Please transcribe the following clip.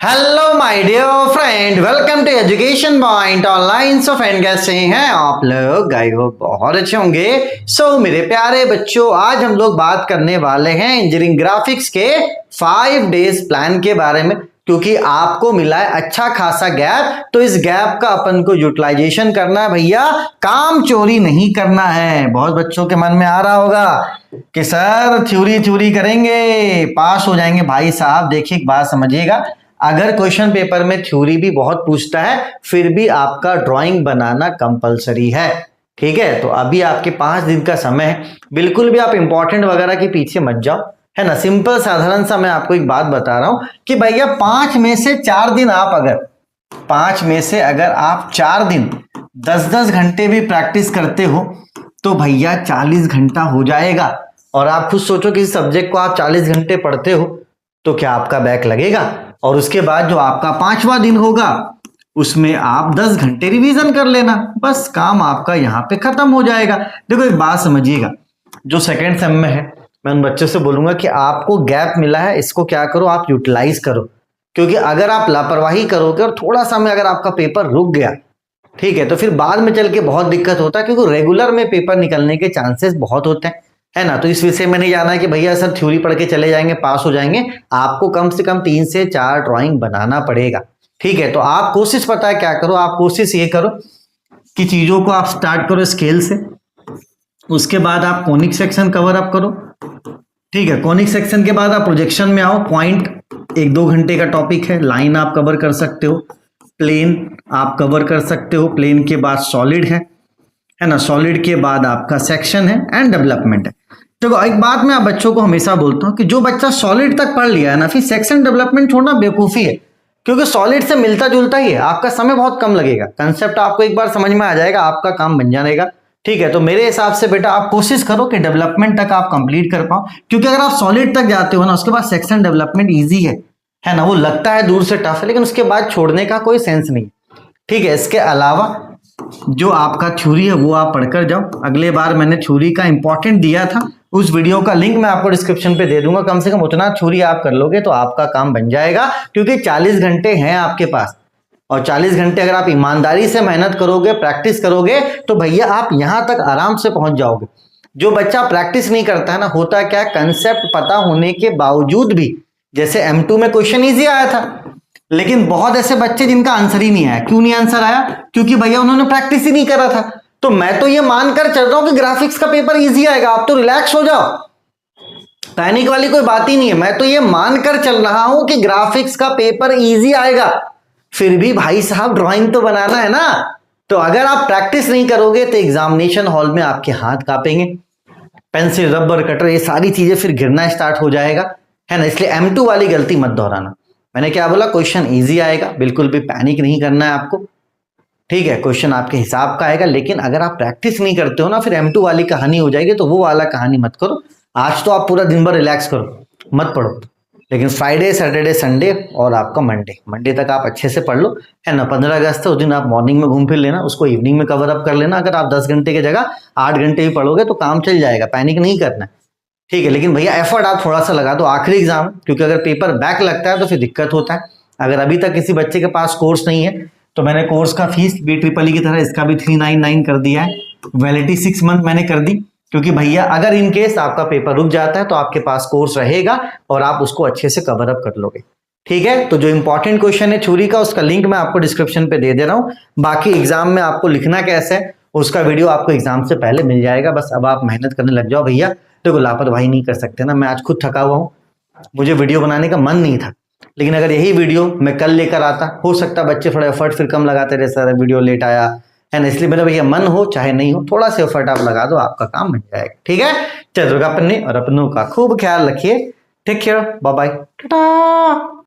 Hello my dear friend, welcome to education point online. So friend, कैसे हैं आप लोग? आई होप बहुत अच्छे होंगे। मेरे प्यारे बच्चों, आज हम लोग बात करने वाले हैं इंजीनियरिंग ग्राफिक्स के 5 डेज प्लान के बारे में, क्योंकि आपको मिला है अच्छा खासा गैप। तो इस गैप का अपन को यूटिलाइजेशन करना है भैया, काम चोरी नहीं करना है। बहुत बच्चों के मन में आ रहा होगा कि सर थ्योरी थ्योरी करेंगे पास हो जाएंगे। भाई साहब देखिए, एक बात समझिएगा, अगर क्वेश्चन पेपर में थ्योरी भी बहुत पूछता है फिर भी आपका ड्राइंग बनाना कंपलसरी है। ठीक है, तो अभी आपके 5 दिन का समय है, बिल्कुल भी आप इंपॉर्टेंट वगैरह के पीछे मत जाओ, है ना। सिंपल साधारण सा मैं आपको एक बात बता रहा हूं कि भैया 5 में से 4 दिन आप अगर 5 में से अगर आप 4 दिन 10-10 घंटे भी प्रैक्टिस करते हो तो भैया 40 घंटा हो जाएगा। और आप खुद सोचो कि इस सब्जेक्ट को आप 40 घंटे पढ़ते हो तो क्या आपका बैक लगेगा? और उसके बाद जो आपका 5वां दिन होगा उसमें आप 10 घंटे रिवीजन कर लेना, बस काम आपका यहाँ पे खत्म हो जाएगा। देखो एक बात समझिएगा, जो सेकेंड सेम में है मैं उन बच्चों से बोलूंगा कि आपको गैप मिला है, इसको क्या करो, आप यूटिलाइज करो। क्योंकि अगर आप लापरवाही करोगे और थोड़ा सा में अगर आपका पेपर रुक गया, ठीक है, तो फिर बाद में चल के बहुत दिक्कत होता है, क्योंकि रेगुलर में पेपर निकलने के चांसेस बहुत होते हैं, है ना। तो इस विषय में नहीं जाना है कि भैया सर थ्योरी पढ़ के चले जाएंगे पास हो जाएंगे। आपको कम से कम 3 से 4 ड्राइंग बनाना पड़ेगा। ठीक है, तो आप कोशिश, पता है क्या करो, आप कोशिश ये करो कि चीजों को आप स्टार्ट करो स्केल से, उसके बाद आप कोनिक सेक्शन कवर अप करो। ठीक है, कोनिक सेक्शन के बाद आप प्रोजेक्शन में आओ। पॉइंट 1-2 घंटे का टॉपिक है, लाइन आप कवर कर सकते हो, प्लेन आप कवर कर सकते हो, प्लेन के बाद सॉलिड है ना, सॉलिड के बाद आपका सेक्शन है एंड डेवलपमेंट है। तो एक बात मैं आप बच्चों को हमेशा बोलता हूं कि जो बच्चा सॉलिड तक पढ़ लिया है ना, फिर सेक्शन डेवलपमेंट छोड़ना बेवकूफी है, क्योंकि सॉलिड से मिलता जुलता ही है, आपका समय बहुत कम लगेगा, कंसेप्ट आपको एक बार समझ में आ जाएगा, आपका काम बन जाएगा। ठीक है, तो मेरे हिसाब से बेटा आप कोशिश करो कि डेवलपमेंट तक आप कंप्लीट कर पाओ, क्योंकि अगर आप सॉलिड तक जाते हो ना, उसके बाद सेक्शन डेवलपमेंट ईजी है ना। वो लगता है दूर से टफ है, लेकिन उसके बाद छोड़ने का कोई सेंस नहीं। ठीक है, इसके अलावा जो आपका थ्योरी है वो आप पढ़कर जाओ। अगले बार मैंने थ्योरी का इंपॉर्टेंट दिया था, उस वीडियो का लिंक मैं आपको डिस्क्रिप्शन पे दे दूंगा। कम से कम उतना थ्योरी आप कर लोगे तो आपका काम बन जाएगा, क्योंकि 40 घंटे हैं आपके पास, और 40 घंटे अगर आप ईमानदारी से मेहनत करोगे, प्रैक्टिस करोगे, तो भैया आप यहां तक आराम से पहुंच जाओगे। जो बच्चा प्रैक्टिस नहीं करता है ना, होता क्या, कंसेप्ट पता होने के बावजूद भी, जैसे M2 में क्वेश्चन ईजी आया था, लेकिन बहुत ऐसे बच्चे जिनका आंसर ही नहीं आया। क्यों नहीं आंसर आया? क्योंकि भैया उन्होंने प्रैक्टिस ही नहीं करा था। तो मैं तो ये मानकर चल रहा हूं कि ग्राफिक्स का पेपर इजी आएगा, आप तो रिलैक्स हो जाओ, पैनिक वाली कोई बात ही नहीं है। मैं तो ये मानकर चल रहा हूं कि ग्राफिक्स का पेपर इजी आएगा, फिर भी भाई साहब ड्राइंग तो बनाना है ना। तो अगर आप प्रैक्टिस नहीं करोगे तो एग्जामिनेशन हॉल में आपके हाथ कांपेंगे, पेंसिल रबर कटर ये सारी चीजें फिर गिरना स्टार्ट हो जाएगा, है ना। इसलिए M2 वाली गलती मत दोहराना। मैंने क्या बोला, क्वेश्चन इजी आएगा, बिल्कुल भी पैनिक नहीं करना है आपको। ठीक है, क्वेश्चन आपके हिसाब का आएगा, लेकिन अगर आप प्रैक्टिस नहीं करते हो ना, फिर M2 वाली कहानी हो जाएगी। तो वो वाला कहानी मत करो। आज तो आप पूरा दिन भर रिलैक्स करो, मत पढ़ो, लेकिन फ्राइडे सैटरडे संडे और आपका मंडे तक आप अच्छे से पढ़ लो, है ना। 15 अगस्त है, उस दिन आप मॉर्निंग में घूम फिर लेना, उसको इवनिंग में कवर अप कर लेना। अगर आप 10 घंटे की जगह 8 घंटे भी पढ़ोगे तो काम चल जाएगा, पैनिक नहीं करना। ठीक है, लेकिन भैया एफर्ट आप थोड़ा सा लगा दो, आखिरी एग्जाम, क्योंकि अगर पेपर बैक लगता है तो फिर दिक्कत होता है। अगर अभी तक किसी बच्चे के पास कोर्स नहीं है तो मैंने कोर्स का फीस BEEE की तरह इसका भी 399 कर दिया है। वैलिडिटी 6 मंथ मैंने कर दी, क्योंकि भैया अगर इन केस आपका पेपर रुक जाता है तो आपके पास कोर्स रहेगा और आप उसको अच्छे से कवर अप कर लोगे। ठीक है, तो जो इंपॉर्टेंट क्वेश्चन है थ्योरी का, उसका लिंक मैं आपको डिस्क्रिप्शन पे दे रहा हूँ। बाकी एग्जाम में आपको लिखना कैसे है उसका वीडियो आपको एग्जाम से पहले मिल जाएगा। बस अब आप मेहनत करने लग जाओ भैया। देखो लापरवाही नहीं कर सकते ना, मैं आज खुद थका हुआ हूँ, मुझे वीडियो बनाने का मन नहीं था, लेकिन अगर यही वीडियो मैं कल लेकर आता, हो सकता बच्चे थोड़ा एफर्ट फिर कम लगाते रहे, सर वीडियो लेट आया, है ना। इसलिए मेरा भैया मन हो चाहे नहीं हो, थोड़ा सा एफर्ट आप लगा दो, आपका काम बन जाएगा। ठीक है, चलो अपने और अपनों का खूब ख्याल रखिए। Take care, bye bye, Tata.